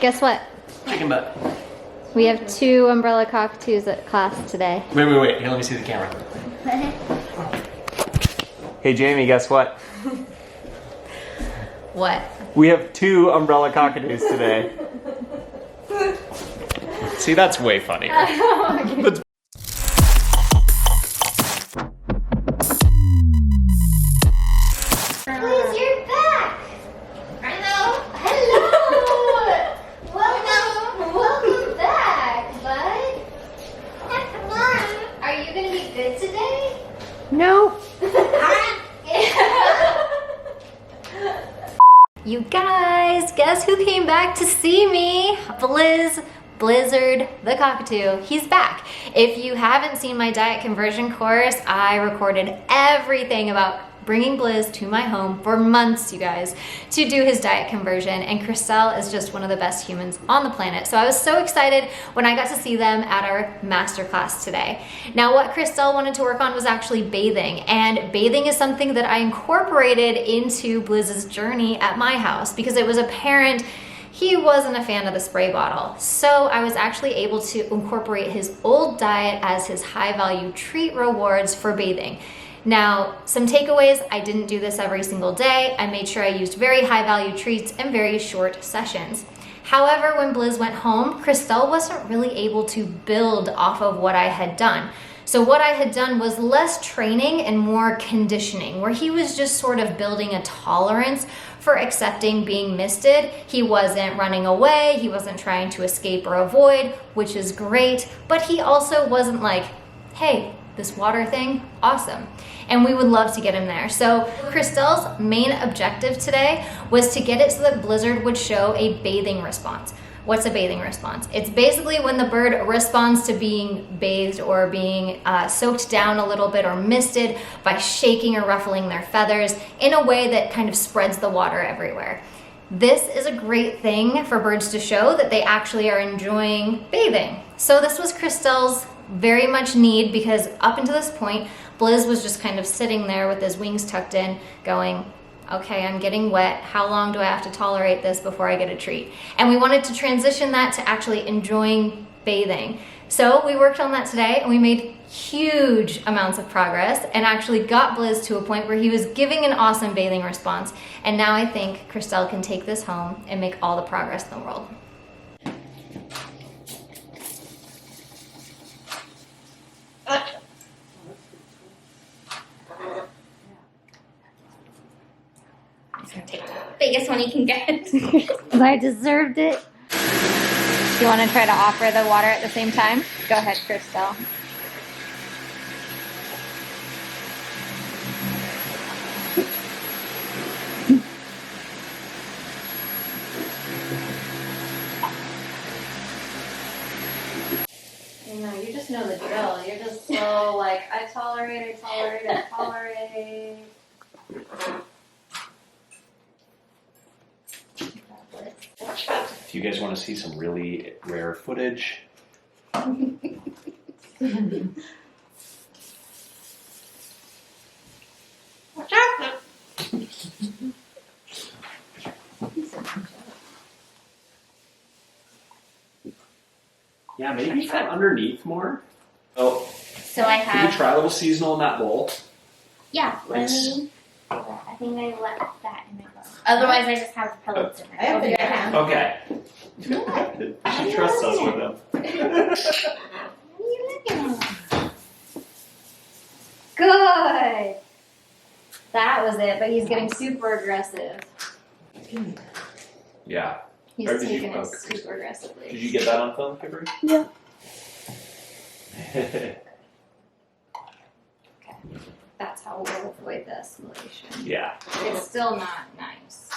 Guess what? Chicken butt. We have 2 umbrella cockatoos at class today. Wait. Here, let me see the camera. Hey, Jamie, guess what? What? We have 2 umbrella cockatoos today. See, that's way funnier. But Liz, you're back! Hello! Welcome back, bud! Are you gonna be good today? No. You guys, guess who came back to see me? Blizzard the cockatoo. He's back. If you haven't seen my diet conversion course, I recorded everything about bringing Blizz to my home for months, you guys, to do his diet conversion, and Christelle is just one of the best humans on the planet. So I was so excited when I got to see them at our masterclass today. Now, what Christelle wanted to work on was actually bathing, and bathing is something that I incorporated into Blizz's journey at my house because it was apparent he wasn't a fan of the spray bottle. So I was actually able to incorporate his old diet as his high-value treat rewards for bathing. Now, some takeaways: I didn't do this every single day. I made sure I used very high-value treats and very short sessions. However, when Blizz went home, Christelle wasn't really able to build off of what I had done. So what I had done was less training and more conditioning, where he was just sort of building a tolerance for accepting being misted. He wasn't running away, he wasn't trying to escape or avoid, which is great, but he also wasn't like, hey, this water thing, awesome. And we would love to get him there. So Christelle's main objective today was to get it so that Blizzard would show a bathing response. What's a bathing response? It's basically when the bird responds to being bathed or being soaked down a little bit or misted by shaking or ruffling their feathers in a way that kind of spreads the water everywhere. This is a great thing for birds to show that they actually are enjoying bathing. So this was Christelle's very much need, because up until this point, Blizz was just kind of sitting there with his wings tucked in going, okay, I'm getting wet. How long do I have to tolerate this before I get a treat? And we wanted to transition that to actually enjoying bathing. So we worked on that today, and we made huge amounts of progress and actually got Blizz to a point where he was giving an awesome bathing response. And now I think Christelle can take this home and make all the progress in the world. He's gonna take the biggest one he can get. I deserved it. Do you want to try to offer the water at the same time? Go ahead, Christelle. You just know the drill. You're just so like, I tolerate. if you guys want to see some really rare footage, yeah, maybe from underneath more. Oh, So I can have. you try a little seasonal in that bowl? Yeah, let Thanks. me. I think I left that in my bowl. Otherwise, I just have pellets in there. I'll be right back. Okay. She trusts us with them. What are you looking at? Good. That was it, but he's getting super aggressive. Yeah. He's Or did you- taking oh, it super aggressively. Did you get that on film, Kimberly? Yeah. That's how we'll avoid the escalation. Yeah. It's still not nice.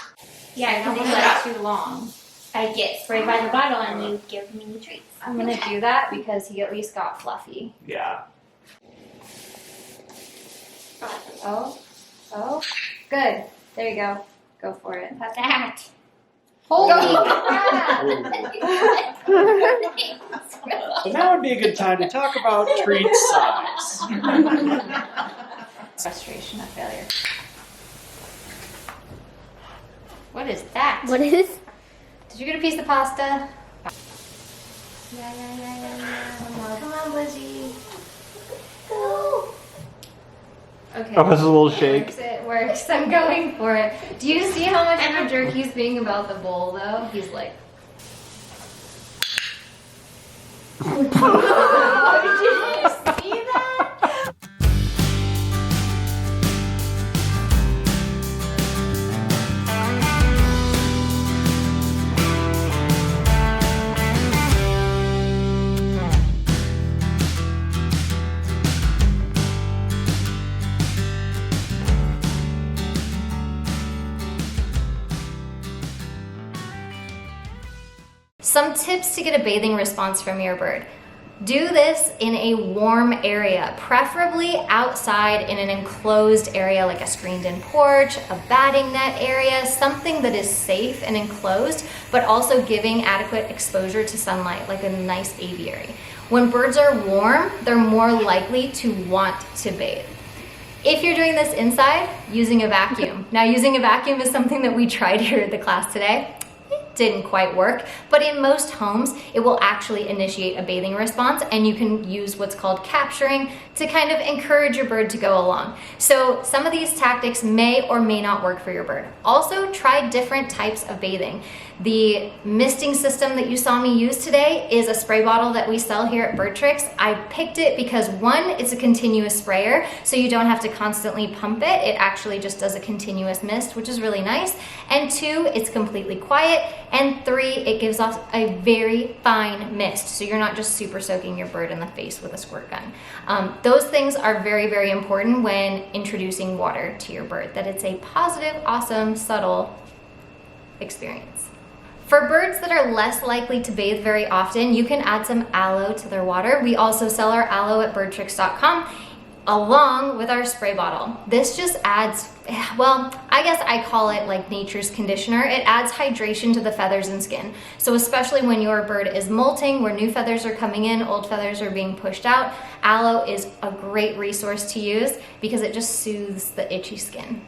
Yeah, I Don't don't let think it too long. I get sprayed by the bottle and you give me treats. I'm gonna do that because he at least got fluffy. Yeah. Oh, good. There you go. Go for it. How's that? Holy So now would be a good time to talk about treat size. Frustration of failure. What is that? What is? Did you get a piece of pasta? Yeah. Come on, Blizzy. Go. Okay. Oh, it's a little shake. It works. I'm going for it. Do you see how much of a jerk he's being about the bowl, though? He's like... Did you see that? Some tips to get a bathing response from your bird. Do this in a warm area, preferably outside in an enclosed area like a screened-in porch, a batting net area, something that is safe and enclosed, but also giving adequate exposure to sunlight, like a nice aviary. When birds are warm, they're more likely to want to bathe. If you're doing this inside, using a vacuum. Now, using a vacuum is something that we tried here at the class today. Didn't quite work, but in most homes it will actually initiate a bathing response, and you can use what's called capturing to kind of encourage your bird to go along. So some of these tactics may or may not work for your bird. Also, try different types of bathing. The misting system that you saw me use today is a spray bottle that we sell here at BirdTricks. I picked it because one, it's a continuous sprayer, so you don't have to constantly pump it. It actually just does a continuous mist, which is really nice. And two, it's completely quiet. And three, it gives off a very fine mist, so you're not just super soaking your bird in the face with a squirt gun. Those things are very, very important when introducing water to your bird, that it's a positive, awesome, subtle experience. For birds that are less likely to bathe very often, you can add some aloe to their water. We also sell our aloe at birdtricks.com along with our spray bottle. This just adds, well, I guess I call it like nature's conditioner. It adds hydration to the feathers and skin. So especially when your bird is molting, where new feathers are coming in, old feathers are being pushed out, aloe is a great resource to use because it just soothes the itchy skin.